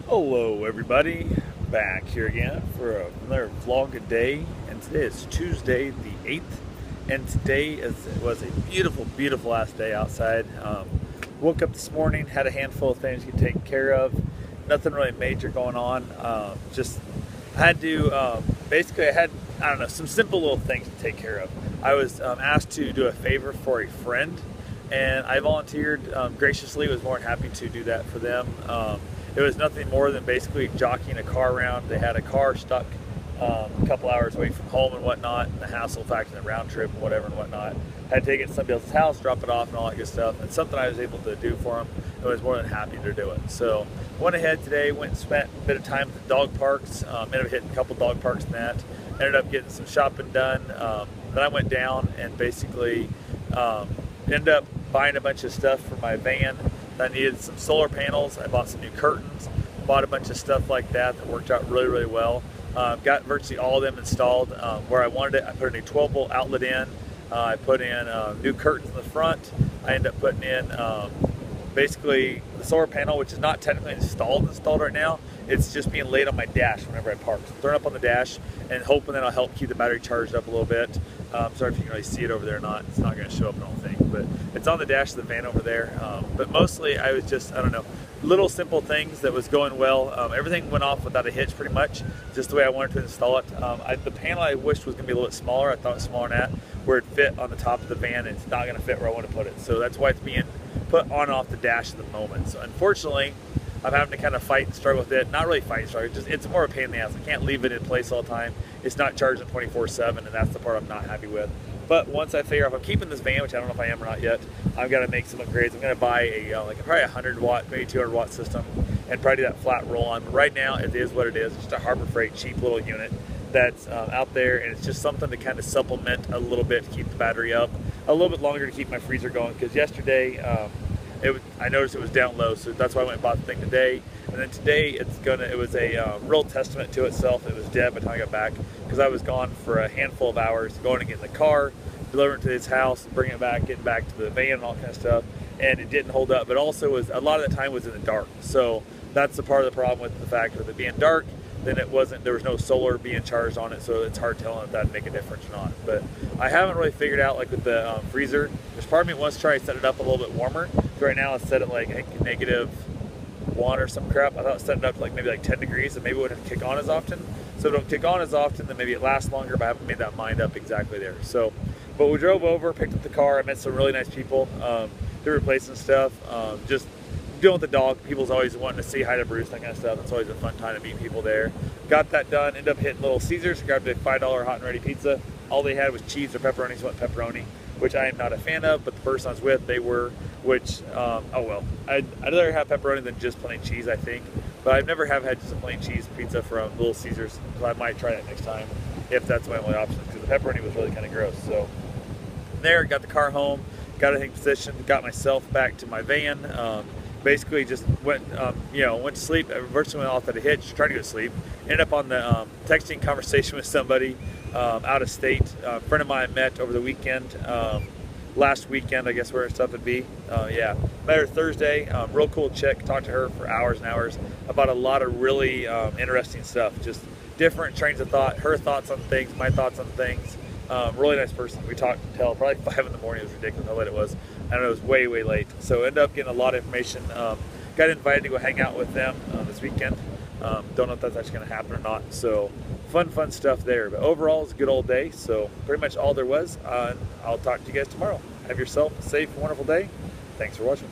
Hello everybody, back here again for another vlog a day, and today is Tuesday the 8th, and today was a beautiful last day outside. Woke up this morning, had a handful of things to get taken care of, nothing really major going on. I had to, basically I had, I don't know, some simple little things to take care of. I was asked to do a favor for a friend, and I volunteered graciously, was more than happy to do that for them. It was nothing more than basically jockeying a car around. They had a car stuck a couple hours away from home and whatnot, and the hassle factor, the round trip and whatever and whatnot. Had to take it to somebody else's house, drop it off and all that good stuff. And something I was able to do for them, I was more than happy to do it. So went ahead today, went and spent a bit of time at the dog parks, ended up hitting a couple dog parks and that. Ended up getting some shopping done. Then I went down and basically ended up buying a bunch of stuff for my van. I needed some solar panels. I bought some new curtains, bought a bunch of stuff like that worked out really well. Got virtually all of them installed where I wanted it. I put a new 12-volt outlet in. I put in new curtains in the front. I ended up putting in basically the solar panel, which is not technically installed right now. It's just being laid on my dash whenever I park. So throwing it up on the dash and hoping that it'll help keep the battery charged up a little bit. Sorry if you can really see it over there or not. It's not going to show up, I don't think, but it's on the dash of the van over there. But mostly I was just, I don't know, little simple things that was going well. Everything went off without a hitch pretty much, just the way I wanted to install it. The panel I wished was going to be a little bit smaller. I thought it was smaller than that, where it fit on the top of the van, and it's not going to fit where I want to put it. So that's why it's being put on and off the dash at the moment. So unfortunately, I'm having to kind of fight and struggle with it. Not really fight and struggle, it's more of a pain in the ass. I can't leave it in place all the time. It's not charging 24/7, and that's the part I'm not happy with. But once I figure out if I'm keeping this van, which I don't know if I am or not yet, I've got to make some upgrades. I'm going to buy a probably 100 watt, maybe 200 watt system, and probably do that flat roll on. But right now, it is what it is. It's just a Harbor Freight cheap little unit that's out there, and it's just something to kind of supplement a little bit to keep the battery up a little bit longer, to keep my freezer going. Because yesterday, I noticed it was down low, so that's why I went and bought the thing today. And then today, it was a real testament to itself. It was dead by the time I got back, because I was gone for a handful of hours, going to get in the car, delivering it to his house, bringing it back, getting back to the van and all kind of stuff. And it didn't hold up, but also a lot of the time was in the dark. So that's the part of the problem with the fact of it being dark. Then there was no solar being charged on it, so it's hard telling if that'd make a difference or not. But I haven't really figured out, like with the freezer, there's part of me that wants to try to set it up a little bit warmer. So right now it's set at like, I think, -1 or some crap. I thought it set it up to maybe 10 degrees, and maybe it wouldn't kick on as often. So it don't kick on as often, then maybe it lasts longer, but I haven't made that mind up exactly there. So, but we drove over, picked up the car, I met some really nice people, they're replacing stuff, just dealing with the dog. People's always wanting to say hi to Bruce, that kind of stuff. It's always a fun time to meet people there. Got that done, ended up hitting Little Caesars, grabbed a $5 hot and ready pizza. All they had was cheese or pepperoni, so I went pepperoni, which I am not a fan of, but the person I was with, they were, which, oh well. I'd rather have pepperoni than just plain cheese, I think. But I've never had just a plain cheese pizza from Little Caesars, so I might try that next time, if that's my only option, because the pepperoni was really kind of gross. So there, got the car home, got everything positioned, got myself back to my van. Basically just went to sleep. I virtually went off at a hitch, tried to go to sleep. Ended up on the texting conversation with somebody out of state. A friend of mine met over the weekend, last weekend, I guess where stuff would be. Yeah, met her Thursday. Real cool chick. Talked to her for hours and hours about a lot of really interesting stuff. Just different trains of thought, her thoughts on things, my thoughts on things. Really nice person. We talked until probably 5 in the morning. It was ridiculous how late it was. And it was way late. So ended up getting a lot of information. Got invited to go hang out with them this weekend. Don't know if that's actually going to happen or not. So fun stuff there. But overall, it's a good old day. So pretty much all there was. I'll talk to you guys tomorrow. Have yourself a safe, wonderful day. Thanks for watching.